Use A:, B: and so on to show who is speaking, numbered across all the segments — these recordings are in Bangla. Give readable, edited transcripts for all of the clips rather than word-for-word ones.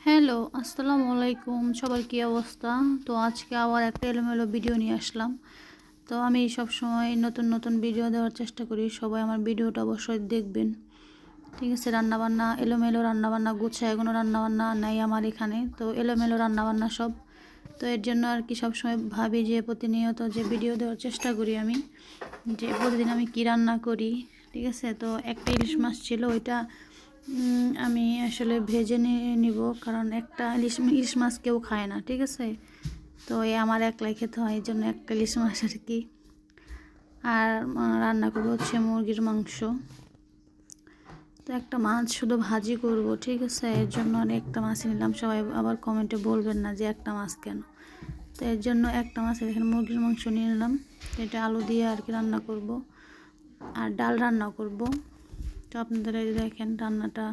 A: হ্যালো, আসসালামু আলাইকুম। সবার কী অবস্থা? তো আজকে আবার একটা এলোমেলো ভিডিও নিয়ে আসলাম। তো আমি সবসময় নতুন নতুন ভিডিও দেওয়ার চেষ্টা করি। সবাই আমার ভিডিওটা অবশ্যই দেখবেন। ঠিক আছে? রান্নাবান্না এলোমেলো রান্নাবান্না গুছায় কোনো রান্নাবান্না নাই আমার এখানে। তো এলোমেলো রান্নাবান্না সব। তো এর জন্য আর কি সবসময় ভাবি যে প্রতিনিয়ত যে ভিডিও দেওয়ার চেষ্টা করি আমি, যে প্রতিদিন আমি কী রান্না করি। ঠিক আছে? তো একটা ইলিশ মাছ ছিল, ওইটা আমি আসলে ভেজে নিব, কারণ একটা ইলিশ মাছ কেউ খায় না। ঠিক আছে? তো এই আমার একলাই খেতে হয়, এই জন্য একটা ইলিশ মাছ আর কি। আর রান্না করবো হচ্ছে মুরগির মাংস। তো একটা মাছ শুধু ভাজি করব। ঠিক আছে? এর জন্য আর একটা মাছ নিলাম। সবাই আবার কমেন্টে বলবেন না যে একটা মাছ কেন। তো এর জন্য একটা মাছ এখানে মুরগির মাংস নিয়ে নিলাম। এটা আলু দিয়ে আর কি রান্না করব, আর ডাল রান্না করব। তো আপনারা দেখেন রান্নাটা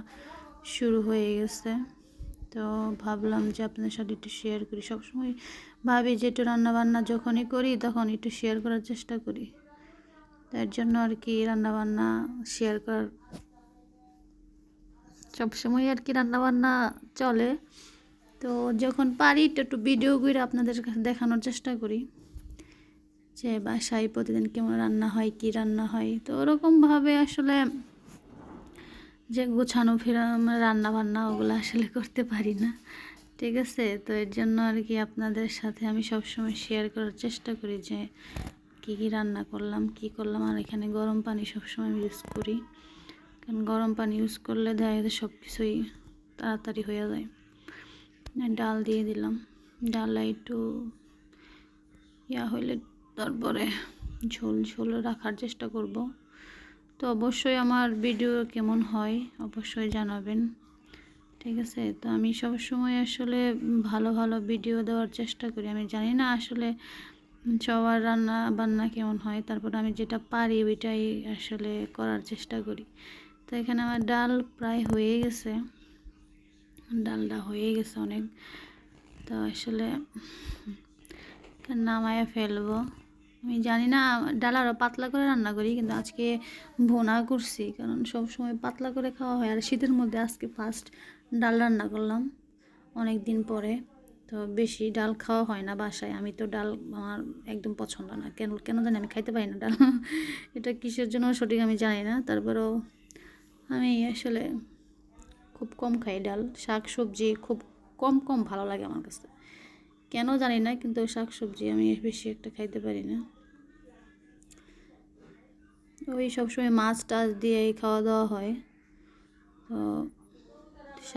A: শুরু হয়ে গেছে। তো ভাবলাম যে আপনাদের সাথে একটু শেয়ার করি। সবসময় ভাবি যে একটু রান্নাবান্না যখনই করি তখন একটু শেয়ার করার চেষ্টা করি। তার জন্য আর কি রান্নাবান্না শেয়ার করার সবসময় আর কি রান্নাবান্না চলে। তো যখন পারি একটু ভিডিও করে আপনাদের কাছে দেখানোর চেষ্টা করি যে বাসায় প্রতিদিন কেমন রান্না হয়, কি রান্না হয়। তো ওরকমভাবে আসলে যে গোছানো ফেরা রান্না বান্না ওগুলো আসলে করতে পারি না। ঠিক আছে? তো এর জন্য আর কি আপনাদের সাথে আমি সবসময় শেয়ার করার চেষ্টা করি যে কী কী রান্না করলাম, কি করলাম। আর এখানে গরম পানি সবসময় আমি ইউজ করি, কারণ গরম পানি ইউজ করলে দেখা যায় সব কিছুই তাড়াতাড়ি হয়ে যায়। ডাল দিয়ে দিলাম। ডালটা একটু হইলে তারপরে ঝোল ঝোল রাখার চেষ্টা করব। তো অবশ্যই আমার ভিডিও কেমন হয় অবশ্যই জানাবেন। ঠিক আছে? তো আমি সবসময় আসলে ভালো ভালো ভিডিও দেওয়ার চেষ্টা করি। আমি জানি না আসলে সবার রান্না বান্না কেমন হয়, তারপর আমি যেটা পারি ওইটাই আসলে করার চেষ্টা করি। তো এখানে আমার ডাল প্রায় হয়ে গেছে, ডালটা হয়ে গেছে অনেক। তো আসলে নামায়া ফেলবো। আমি জানি না, ডাল আরও পাতলা করে রান্না করি, কিন্তু আজকে ভোনা করছি, কারণ সব সময় পাতলা করে খাওয়া হয়। আর শীতের মধ্যে আজকে ফার্স্ট ডাল রান্না করলাম অনেক দিন পরে। তো বেশি ডাল খাওয়া হয় না বাসায়। আমি তো ডাল আমার একদম পছন্দ না, কেন কেন জানি আমি খাইতে পারি না ডাল। এটা কিসের জন্য সঠিক আমি জানি না। তারপরেও আমি আসলে খুব কম খাই ডাল। শাক সবজি খুব কম কম ভালো লাগে আমার কাছে, কেন জানি না, কিন্তু শাক সবজি আমি বেশি একটা খাইতে পারি না। ওই সবসময় মাছ টাছ দিয়েই খাওয়া দাওয়া হয়। তো